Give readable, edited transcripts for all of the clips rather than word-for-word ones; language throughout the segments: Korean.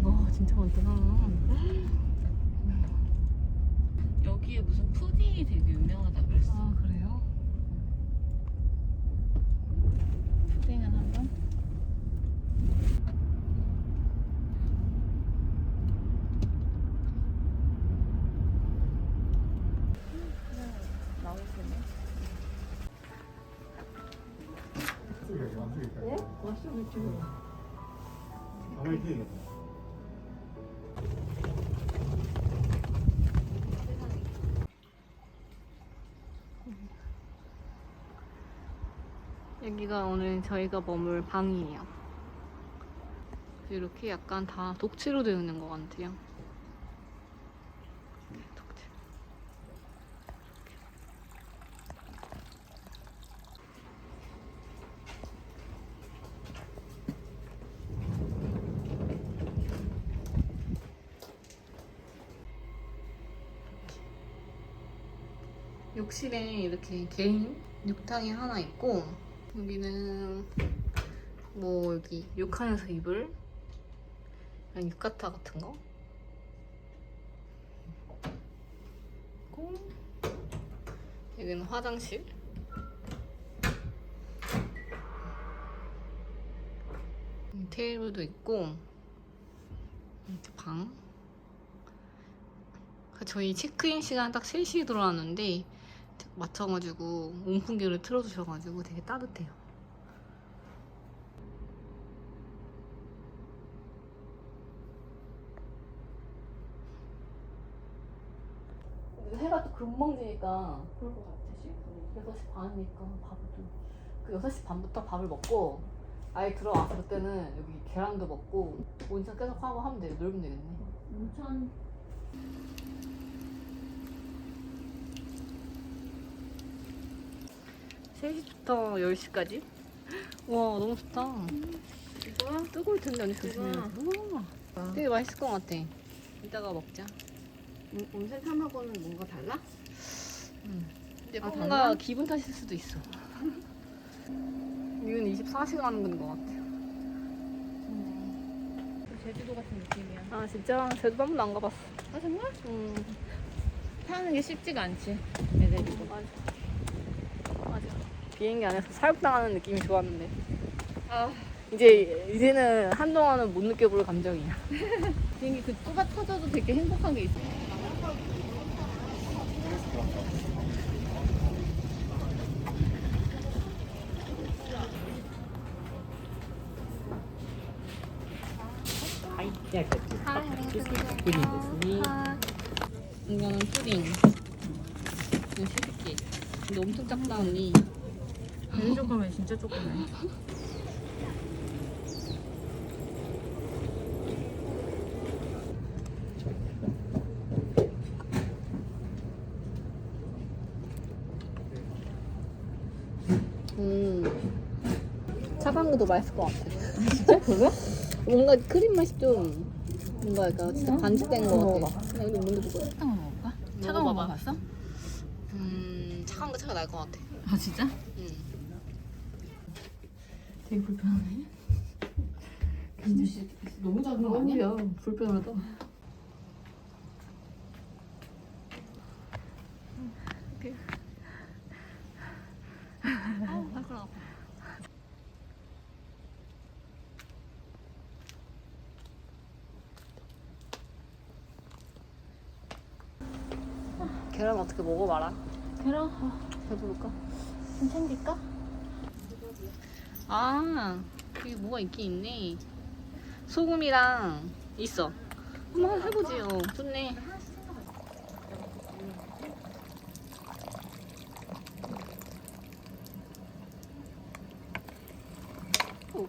와 진짜 많다. 여기에 무슨 푸딩이 되게 유명하다 그랬어. 아 그래요? 푸딩은 한번. 네? 맛있어 보이죠? 가만히 튀기겠다. 여기가 오늘 저희가 머물 방이에요. 이렇게 약간 다 독채로 되어 있는 것 같아요. 독채. 욕실에 이렇게 개인 욕탕이 하나 있고, 여기는 뭐 여기 욕하면서 입을 유카타 같은 거. 그리고 여기는 화장실. 테이블도 있고 이렇게 방. 저희 체크인 시간 딱 3시에 들어왔는데 맞춰가지고 온풍기를 틀어주셔가지고 되게 따뜻해요. 해가 또 금방 지니까 그럴 것 같아. 지금 6시 반이니까 밥도 그 6시 반부터 밥을 먹고 아예 들어왔을 때는 여기 계란도 먹고 온천 계속 하고 하면 돼. 놀면 되겠네. 온천 3시부터 10시까지? 와 너무 좋다. 이거야? 뜨거울 텐데 언니 조심해. 우와 되게 맛있을 것 같아. 이따가 먹자. 온센 탐하고는 뭔가 달라? 근데 아, 뭔가 달라? 기분 탓일 수도 있어. 이건 24시간 하는 건 것 같아요. 제주도 같은 느낌이야. 아 진짜? 제주도 한 번도 안 가봤어. 아 정말? 응. 타는 게 쉽지가 않지. 제주도. 맞아. 맞아. 비행기 안에서 사육당하는 느낌이 좋았는데. 아 이제는 한동안은 못 느껴볼 감정이야. 비행기 그 뚜가 터져도 되게 행복한 게 있어. 이거는 푸딩. 이거 쉐이크. 근데 엄청 작다 언니. 제일 조그매 진짜 조그매. 차가운 것도 맛있을 것 같아. 진짜? 그래? 뭔가 크림 맛이 좀 뭔가 약간 진짜 반죽된 것 같아. 근데 뭔데 그거? 설탕을 먹어볼까? 차가운 거 먹어봤어? 차가운 거 차가 날 것 같아. 아 진짜? 되게 불편하네. 너무 작은 거 아니야? 불편하다. 발가락 아파. 계란 어떻게 먹어봐라. 계란 해볼까? 괜찮을까? 아, 여기 뭐가 있긴 있네. 소금이랑 있어. 한번 해보지요. 좋네. 오.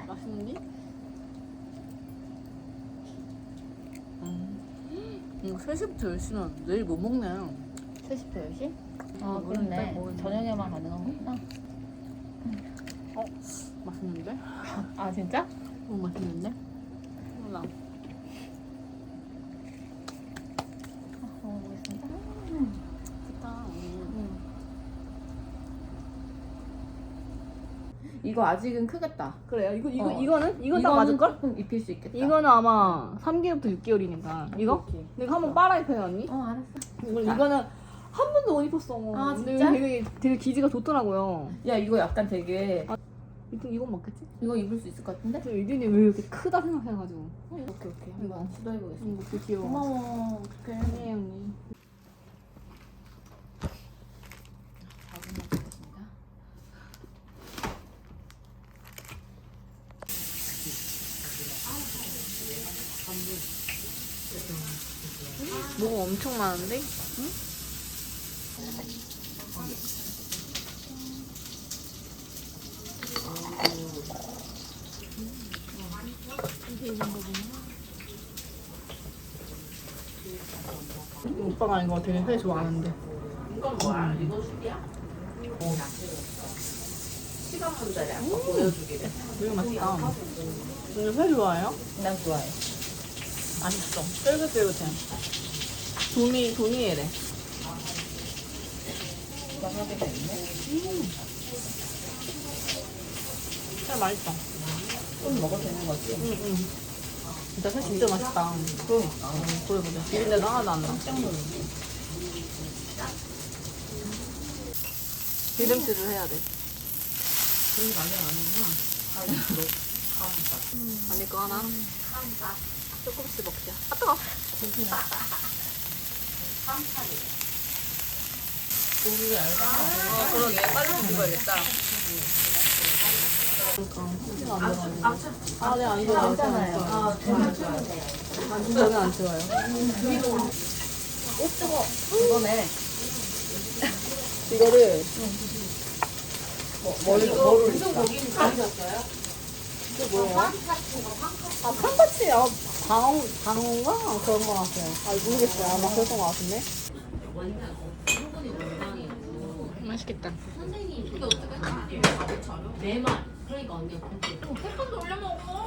맛있는데? 이거 3시부터 10시는 내일 못 먹네. 3시부터 10시? 아 음, 그렇네. 딱 먹었네. 저녁에만 가능한 거구나. 맛있는데? 아 진짜? 맛있는데? 이거 아직은 크겠다. 그래요. 어. 이건 딱 맞을 걸? 조금 입힐 수 있겠다. 이거는 아마 3개월부터 6개월이니까. 이거? 오케이. 내가 한번 빨아 입혀요 언니. 알았어. 자. 이거는 한 번도 못 입었어. 아, 근데 진짜? 되게 기지가 좋더라고요. 야 이거 약간 되게 이건 맞겠지? 이거 입을 수 있을 것 같은데? 근데 유진이 왜 이렇게 크다 생각해가지고. 오케이 오케이. 이거. 한번 시도해보겠습니다. 되게 귀여워. 고마워. 어떡해. 네 언니. 밥을 먹겠습니다. 뭐가 엄청 많은데? 응? 오빠가 이거 되게 회 좋아하는데. 이건 뭐야? 이거 술이야? 시간 분자리 아까 보여주기를. 되게 맛있다. 근데 회 좋아해요? 난 좋아해. 맛있어. 쫄깃쫄깃해. 도미에래. 와사비가 있네. 회 맛있다. 좀 먹어도 되는 거지? 응. 진짜 회 진짜 맛있다. 그러니까. 보여보자. 비린내도 하나도 안 나. 깜짝 놀랐네. 기름칠을 해야 돼. 그렇게 많이 안 했나? 언니 거 하나? 조금씩 먹자. 아, 뜨거. 고기가 얇아. 그러게. 빨리 좀 먹어야겠다. 아, 네, 안 좋아요. 괜찮아요. 저는 안 좋아요. 오 뜨거. 이거네. 이거를 이거 무슨 고기입니까? 하셨어요? 이게 뭐예요? 아, 판파치야. 방어인가? 그런 거 같아요. 아, 모르겠어요. 아마 그랬던 거 같은데. 맛있겠다. 내만 그러니까 언니가 그렇게 햇반도 올려 먹어.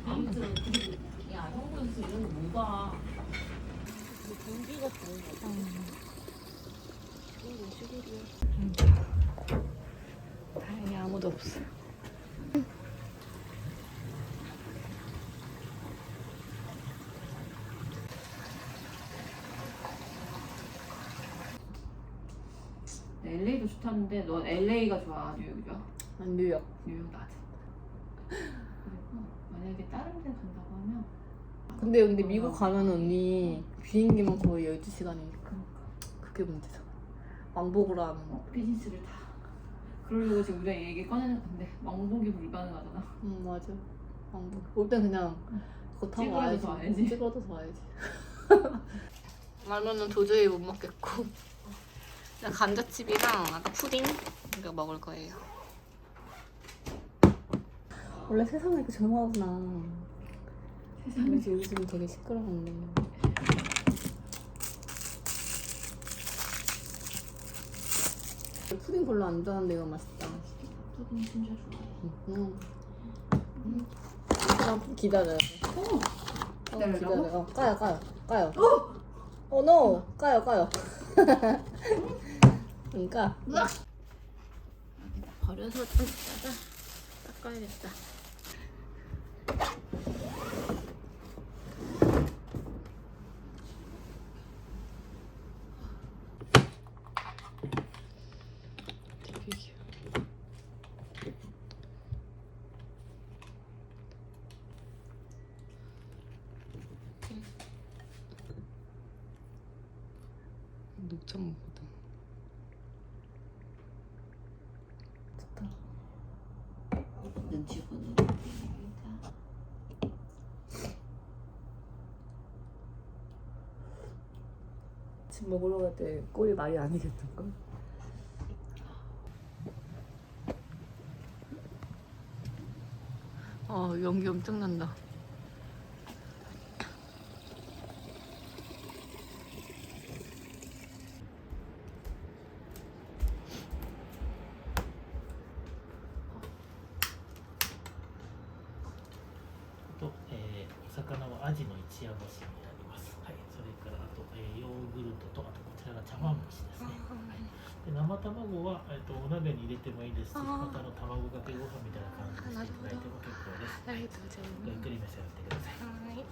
아무튼 그리고 야 형부에서 이런 거 못 봐. 다행히 아무도 없어. LA도 좋다는데 넌 LA가 좋아? 뉴욕이 좋아? 난 뉴욕. 뉴욕 나도. 그리고 만약에 다른 데 간다고 하면 근데 미국 가면 언니 비행기만 거의 12시간이니까. 그게 문제잖아. 왕복으로 하면. 비즈니스를 다 그러려고 지금 우리가 얘기 꺼내는 건데 왕복이 불가능하잖아. 맞아. 왕복. 올 땐 그냥 그거 타고 찌그러져서 와야지. 찌그러져서 와야지. 라면은 도저히 못 먹겠고. 그냥 감자칩이랑 아까 푸딩 이거 먹을 거예요. 원래 세상에 이렇게 조용하구나. 세상에 요즘 되게 시끄러운데. 푸딩 별로 안 좋아하는데 이거 맛있다. 푸딩 진짜 좋아. 그냥 기다려요. 기다리라고? 기다려. 까요. 노! 까요. 그러니까. 버려서 좀 이따가 닦아야겠다. 되게 귀여워. 녹차먹거든. 좋다. 눈치 보는. 집 먹으러 갈 때 꼴이 말이 아니겠던걸? 연기 엄청 난다.と、お魚はアジの一夜干しになります。はい、それからあと、ヨーグルトとあとこちらが茶碗蒸しですね。で生卵は、お鍋に入れてもいいですし、また卵かけご飯みたいな感じにしていただいても結構です。ありがとうございゆっくり召し上がってください。はい。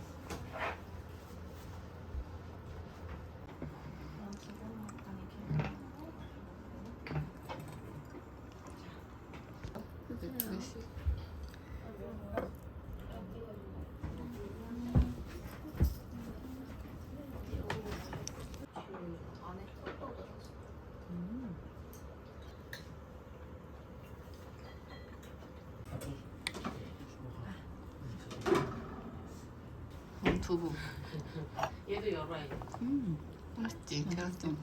두부. 얘도 열어야 돼. 맛있지? 계란찜.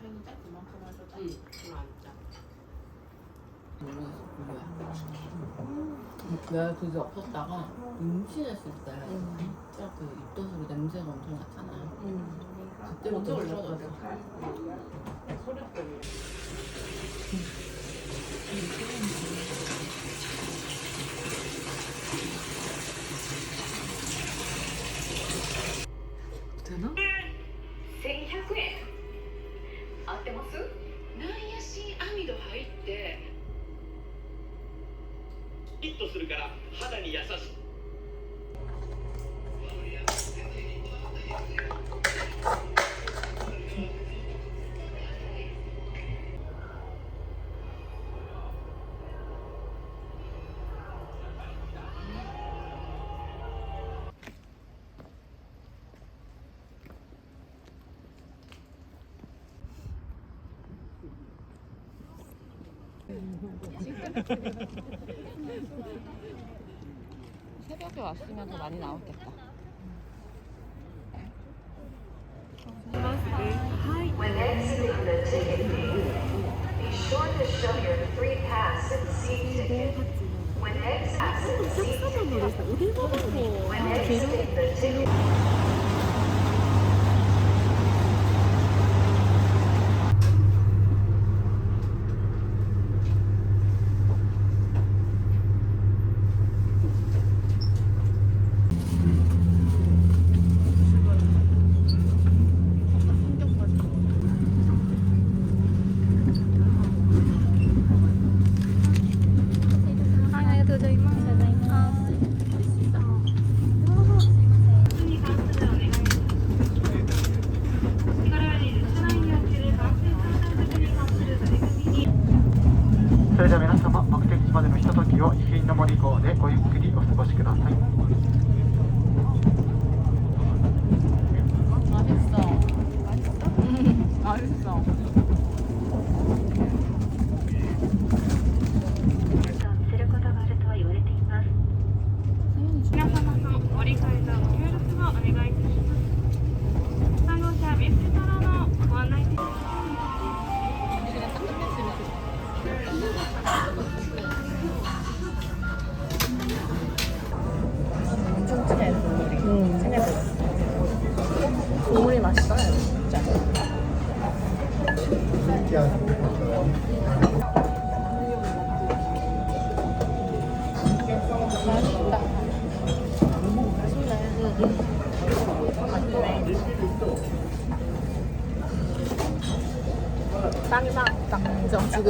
팬이 딱 그만큼 하셔. 응, 안 짜. 내가 그게 없었다가 임신했을 때 진짜 그 입덧으로 냄새가 엄청 났잖아. 그때부터 올라가서 소리 때문에. 되나? 1100円合ってます？ナイアシンアミド入ってヒットするから肌に優しい。새벽에 왔으면 더 많이 나왔겠다. When exiting the ticket gate, be sure to show your free pass and seat ticket. When exiting seat ticket. When exiting the ticket. 국물이 맛있어요, 진짜. 땅이다. 땅이죠, 지금.